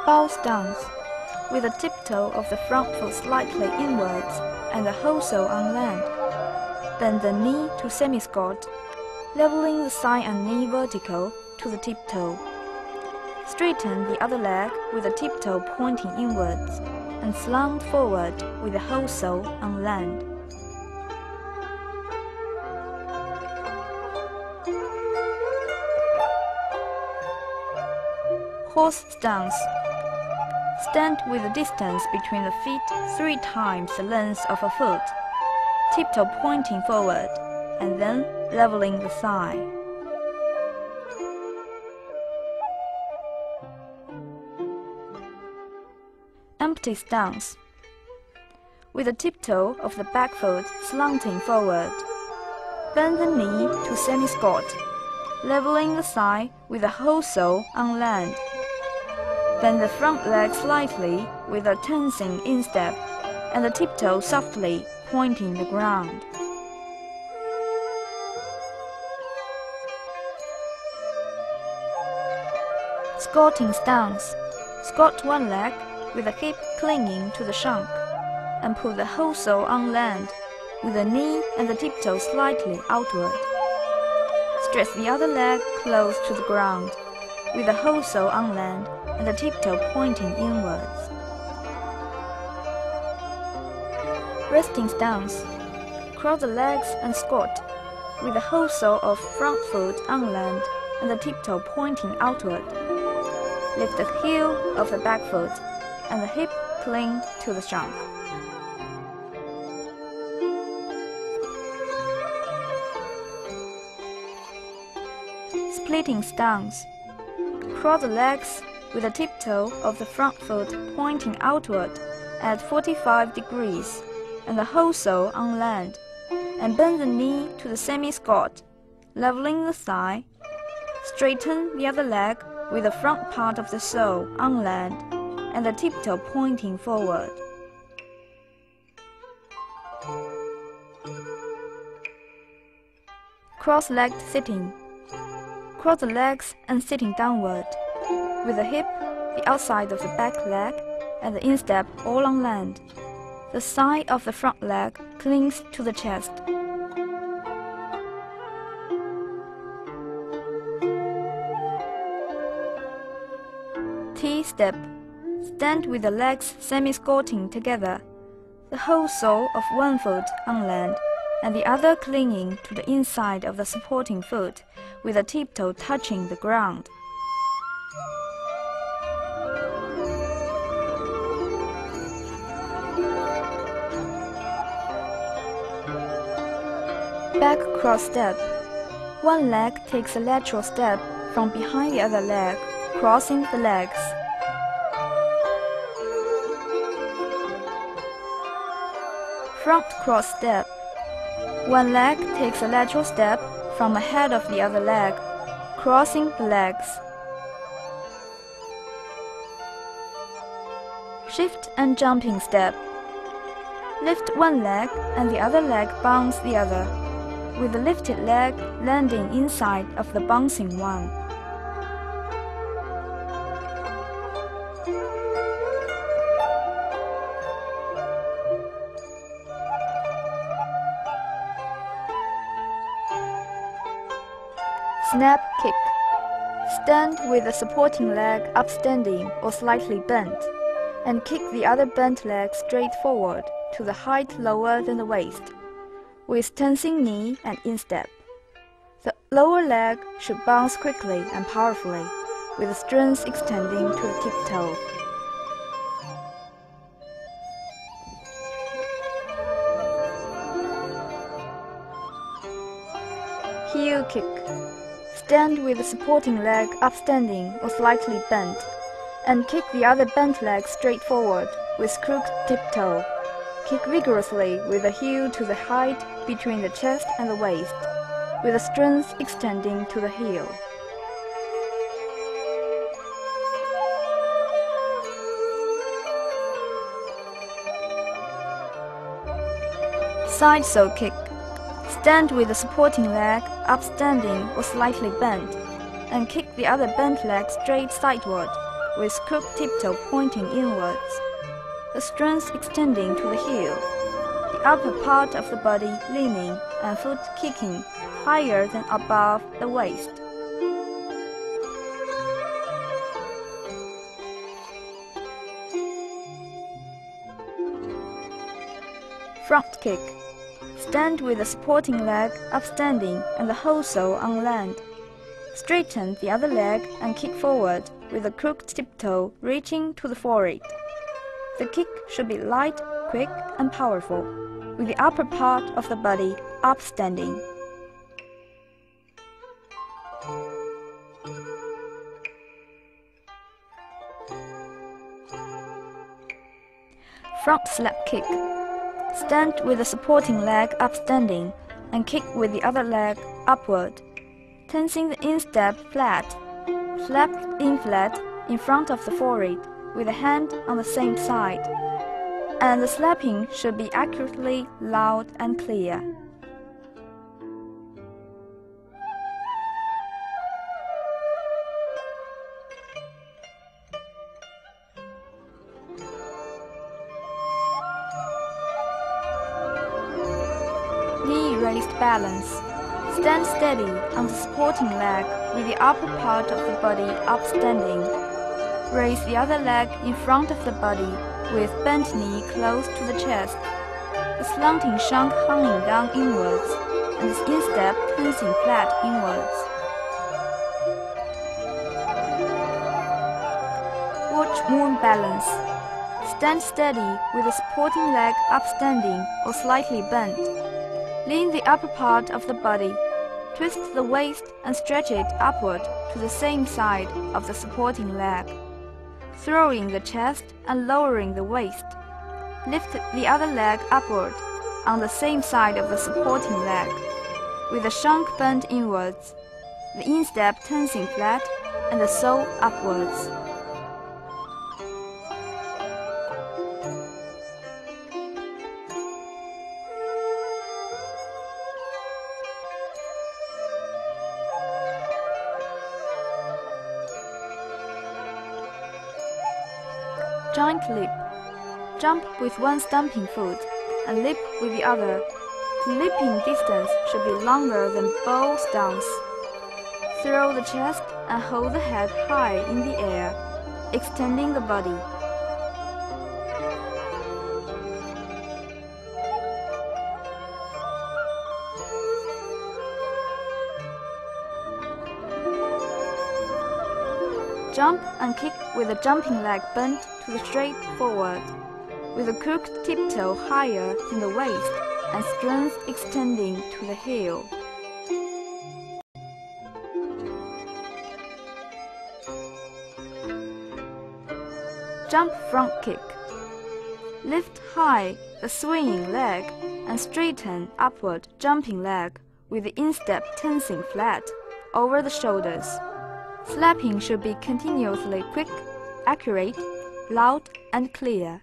Bow stance, with the tiptoe of the front foot slightly inwards and the whole sole on land. Bend the knee to semi-squat, leveling the thigh and knee vertical to the tiptoe. Straighten the other leg with the tiptoe pointing inwards and slant forward with the whole sole on land. Horse stance. Stand with the distance between the feet 3 times the length of a foot, tiptoe pointing forward, and then leveling the thigh. Empty stance. With the tiptoe of the back foot slanting forward, bend the knee to semi-squat, leveling the thigh with the whole sole on land. Bend the front leg slightly with a tensing instep, and the tiptoe softly pointing the ground. Squatting stance. Squat one leg with the hip clinging to the shank, and put the whole sole on land, with the knee and the tiptoe slightly outward. Stretch the other leg close to the ground, with the whole sole on land and the tiptoe pointing inwards. Resting stance. Cross the legs and squat, with the whole sole of front foot on land and the tiptoe pointing outward. Lift the heel of the back foot, and the hip cling to the shank. Splitting stance. Cross the legs with the tiptoe of the front foot pointing outward at 45 degrees and the whole sole on land, and bend the knee to the semi-squat, leveling the thigh. Straighten the other leg with the front part of the sole on land and the tiptoe pointing forward. Cross-legged sitting. Cross the legs and sitting downward, with the hip, the outside of the back leg, and the instep all on land. The thigh of the front leg clings to the chest. T-step. Stand with the legs semi-squatting together, the whole sole of one foot on land, and the other clinging to the inside of the supporting foot, with the tiptoe touching the ground. Back cross step. One leg takes a lateral step from behind the other leg, crossing the legs. Front cross step. One leg takes a lateral step from ahead of the other leg, crossing the legs. Shift and jumping step. Lift one leg and the other leg bounce the other, with the lifted leg landing inside of the bouncing one. Snap kick. Stand with the supporting leg upstanding or slightly bent, and kick the other bent leg straight forward to the height lower than the waist, with tensing knee and instep. The lower leg should bounce quickly and powerfully, with the strength extending to the tiptoe. Heel kick. Stand with the supporting leg upstanding or slightly bent, and kick the other bent leg straight forward with crooked tiptoe. Kick vigorously with the heel to the height between the chest and the waist, with the strength extending to the heel. Side saw kick. Stand with the supporting leg upstanding or slightly bent, and kick the other bent leg straight sideward, with crook tiptoe pointing inwards, the strength extending to the heel, the upper part of the body leaning and foot kicking higher than above the waist. Front kick. Stand with the supporting leg upstanding and the whole sole on land. Straighten the other leg and kick forward with the crook tiptoe reaching to the forehead. The kick should be light, quick, and powerful, with the upper part of the body upstanding. Front slap kick. Stand with the supporting leg upstanding and kick with the other leg upward, tensing the instep flat. Slap in flat in front of the forehead with the hand on the same side, and the slapping should be accurately loud and clear. Knee raised balance. Stand steady on the supporting leg with the upper part of the body upstanding. Raise the other leg in front of the body with bent knee close to the chest, the slanting shank hanging down inwards, and the instep tensing flat inwards. Watch moon balance. Stand steady with the supporting leg upstanding or slightly bent. Lean the upper part of the body, twist the waist and stretch it upward to the same side of the supporting leg, throwing the chest and lowering the waist. Lift the other leg upward on the same side of the supporting leg, with the shank bent inwards, the instep tensing flat, and the sole upwards. Joint leap. Jump with one stamping foot and leap with the other. The leaping distance should be longer than bow stance. Throw the chest and hold the head high in the air, extending the body. Jump and kick with the jumping leg bent to the straight forward, with the crook tiptoe higher than the waist and strength extending to the heel. Jump front kick. Lift high the swinging leg and straighten upward jumping leg with the instep tensing flat over the shoulders. Slapping should be continuously quick, accurate, loud, and clear.